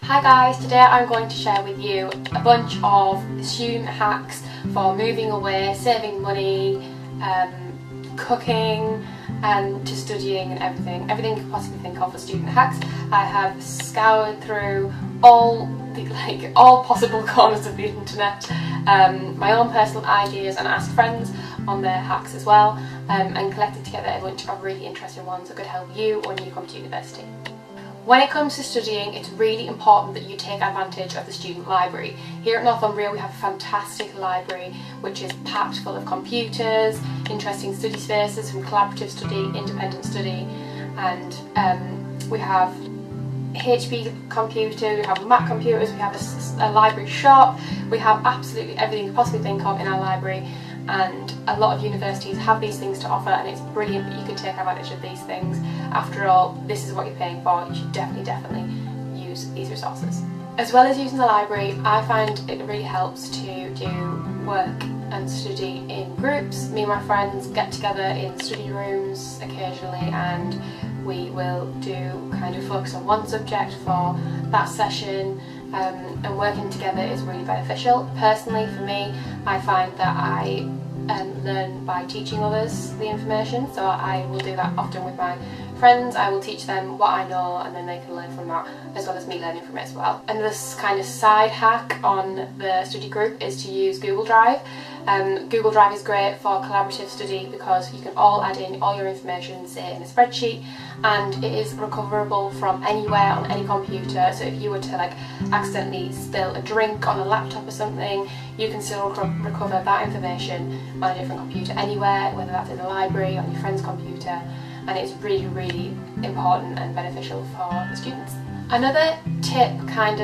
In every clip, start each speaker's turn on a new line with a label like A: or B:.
A: Hi guys, today I'm going to share with you a bunch of student hacks for moving away, saving money, cooking and to studying and everything you could possibly think of for student hacks. I have scoured through all possible corners of the internet, my own personal ideas, and asked friends on their hacks as well, and collected together a bunch of really interesting ones that could help you when you come to university. When it comes to studying, it's really important that you take advantage of the student library. Here at Northumbria we have a fantastic library which is packed full of computers, interesting study spaces from collaborative study, independent study, and we have HP computers, we have Mac computers, we have a library shop, we have absolutely everything you could possibly think of in our library, and a lot of universities have these things to offer, and it's brilliant that you can take advantage of these things. After all, this is what you're paying for. You should definitely use these resources. As well as using the library, I find it really helps to do work and study in groups. Me and my friends get together in study rooms occasionally, and we will focus on one subject for that session, and working together is really beneficial. Personally, for me, I find that I learn by teaching others the information, so I will do that often with my friends. I will teach them what I know, and then they can learn from that, as well as me learning from it as well. And this kind of side hack on the study group is to use Google Drive. Google Drive is great for collaborative study because you can all add in all your information, say in a spreadsheet, and it is recoverable from anywhere on any computer. So if you were to accidentally spill a drink on a laptop or something, you can still recover that information on a different computer anywhere, whether that's in the library, on your friend's computer, and it's really important and beneficial for the students. Another tip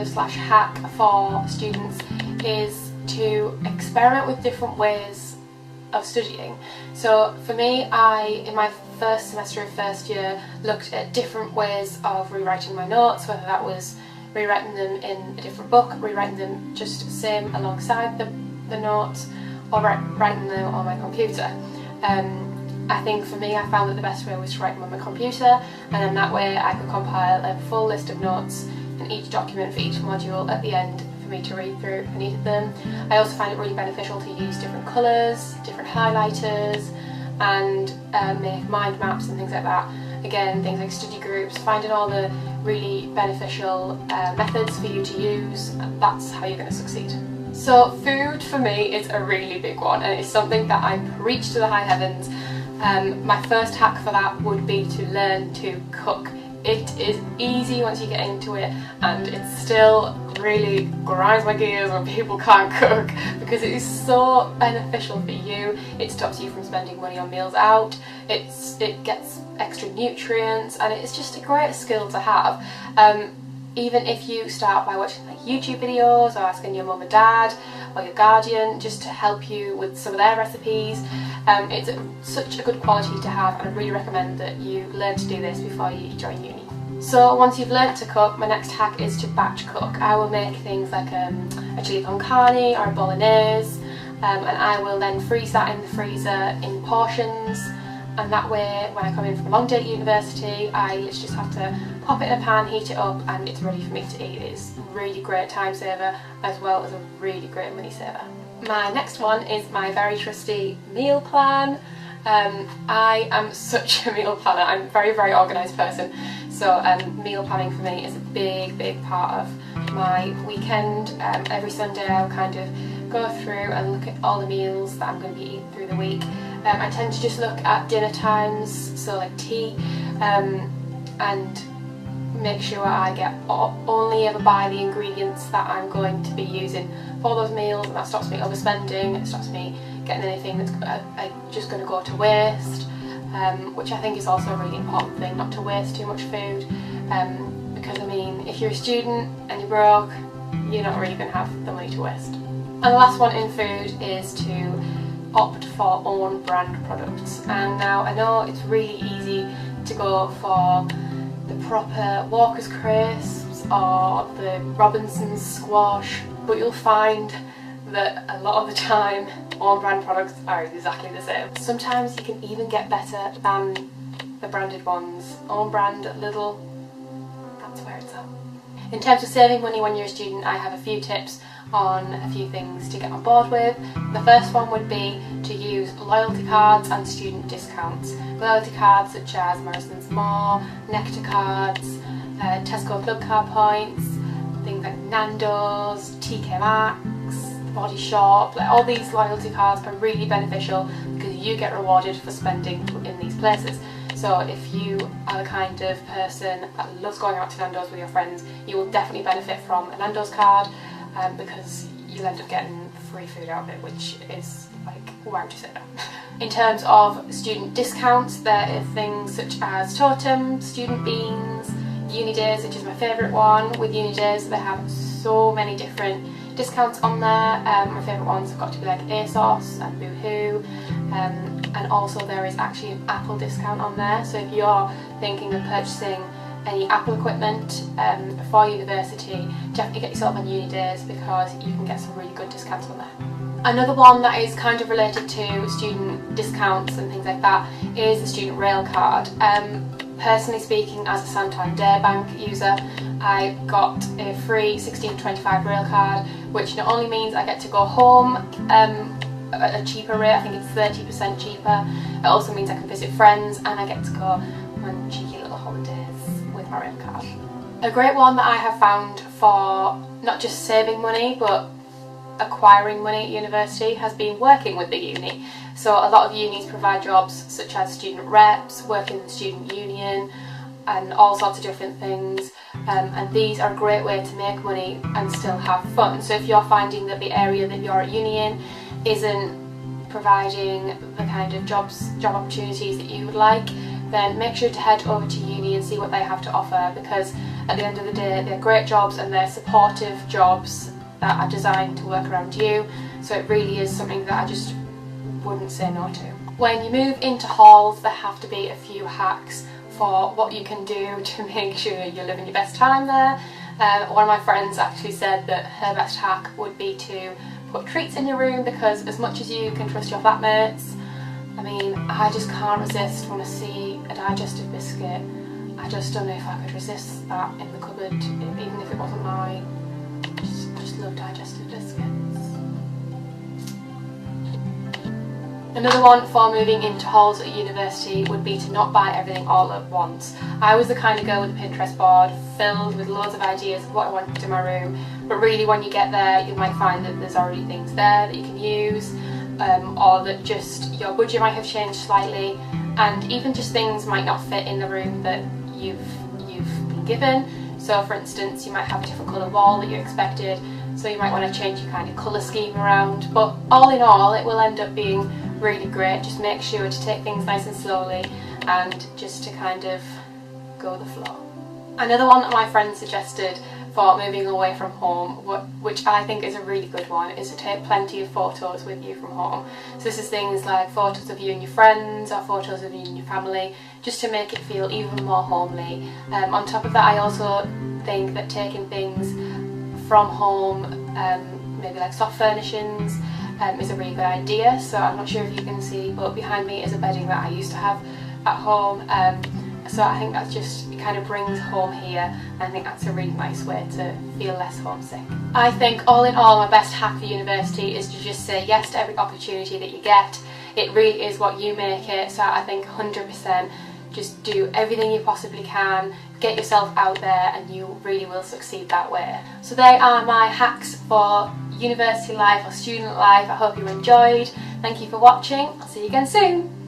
A: slash hack for students is to experiment with different ways of studying. So for me, in my first semester of first year, looked at different ways of rewriting my notes, whether that was rewriting them in a different book, rewriting them just same alongside the notes, or writing them on my computer. I think for me, I found that the best way was to write them on my computer, and then that way I could compile a full list of notes in each document for each module at the end for me to read through if I needed them. I also find it really beneficial to use different colours, different highlighters, and make mind maps and things like that. Again, things like study groups, finding all the really beneficial methods for you to use, and that's how you're going to succeed. So food for me is a really big one, and it's something that I preach to the high heavens. My first hack for that would be to learn to cook. It is easy once you get into it, and it still really grinds my gears when people can't cook, because it is so beneficial for you. It stops you from spending money on meals out, it gets extra nutrients, and it's just a great skill to have. Even if you start by watching YouTube videos or asking your mum and dad or your guardian just to help you with some of their recipes, it's such a good quality to have, and I really recommend that you learn to do this before you join uni. So once you've learnt to cook, my next hack is to batch cook. I will make things like a chili con carne or a bolognese, and I will then freeze that in the freezer in portions, and that way when I come in from a long day at university, I literally just have to pop it in a pan, heat it up, and it's ready for me to eat. It's a really great time saver as well as a really great money saver. My next one is my very trusty meal plan. I am such a meal planner. I'm a very organised person, so meal planning for me is a big part of my weekend. Every Sunday I'll go through and look at all the meals that I'm going to be eating through the week. I tend to just look at dinner times, so like tea, and make sure I only ever buy the ingredients that I'm going to be using for those meals, and that stops me overspending. It stops me getting anything that's just going to go to waste, which I think is also a really important thing, not to waste too much food, because I mean, if you're a student and you're broke, you're not really going to have the money to waste. And the last one in food is to opt for own brand products. And now I know it's really easy to go for the proper Walker's crisps or the Robinson's squash, but you'll find that a lot of the time own brand products are exactly the same. Sometimes you can even get better than the branded ones. Own brand at Lidl, that's where it's at. In terms of saving money when you're a student, I have a few tips on a few things to get on board with. The first one would be to use loyalty cards and student discounts. Loyalty cards such as Morrison's More, Nectar cards, Tesco Club Card points, things like Nando's, TK Maxx, The Body Shop. Like, all these loyalty cards are really beneficial because you get rewarded for spending in these places. So if you are the kind of person that loves going out to Nando's with your friends, you will definitely benefit from a Nando's card, because you'll end up getting free food out of it, which is like, why would you say that? In terms of student discounts, there are things such as Totem, Student Beans, Uni Days, which is my favourite one. With Uni Days, they have so many different discounts on there. My favourite ones have got to be like ASOS and Boohoo, and also there is actually an Apple discount on there. So if you're thinking of purchasing any Apple equipment for university, definitely get yourself on Uni Days because you can get some really good discounts on there. Another one that is kind of related to student discounts and things like that is the student RAILCARD. Personally speaking, as a Santander Bank user, I got a free 1625 RAILCARD, which not only means I get to go home at a cheaper rate, I think it's 30% cheaper, it also means I can visit friends and I get to go on cheeky little holidays with my RAILCARD. A great one that I have found for not just saving money but acquiring money at university has been working with the uni. So a lot of unis provide jobs such as student reps, working in the student union and all sorts of different things, and these are a great way to make money and still have fun. So if you're finding that the area that you're at uni in isn't providing the kind of job opportunities that you would like, then make sure to head over to uni and see what they have to offer, because at the end of the day they're great jobs and they're supportive jobs that are designed to work around you. So it really is something that I just wouldn't say no to. When you move into halls, there have to be a few hacks for what you can do to make sure you're living your best time there. One of my friends actually said that her best hack would be to put treats in your room, because as much as you can trust your flatmates, I mean, I just can't resist when I see a digestive biscuit. I just don't know if I could resist that in the cupboard, even if it wasn't mine. Just love digestive biscuits. Another one for moving into halls at university would be to not buy everything all at once. I was the kind of girl with a Pinterest board filled with loads of ideas of what I wanted in my room, but really when you get there you might find that there's already things there that you can use, or that just your budget might have changed slightly, and even just things might not fit in the room that you've been given. So for instance, you might have a different colour wall that you expected, so you might want to change your kind of colour scheme around, but all in all it will end up being really great. Just make sure to take things nice and slowly and just to kind of go with the flow. Another one that my friend suggested for moving away from home, which I think is a really good one, is to take plenty of photos with you from home. So this is things like photos of you and your friends or photos of you and your family, just to make it feel even more homely. On top of that, I also think that taking things from home, maybe like soft furnishings, is a really good idea. So I'm not sure if you can see, but behind me is a bedding that I used to have at home. So I think that's just, it kind of brings home here, and I think that's a really nice way to feel less homesick. I think all in all, my best hack for university is to just say yes to every opportunity that you get. It really is what you make it, so I think 100% just do everything you possibly can, get yourself out there, and you really will succeed that way. So they are my hacks for university life or student life. I hope you enjoyed. Thank you for watching. I'll see you again soon.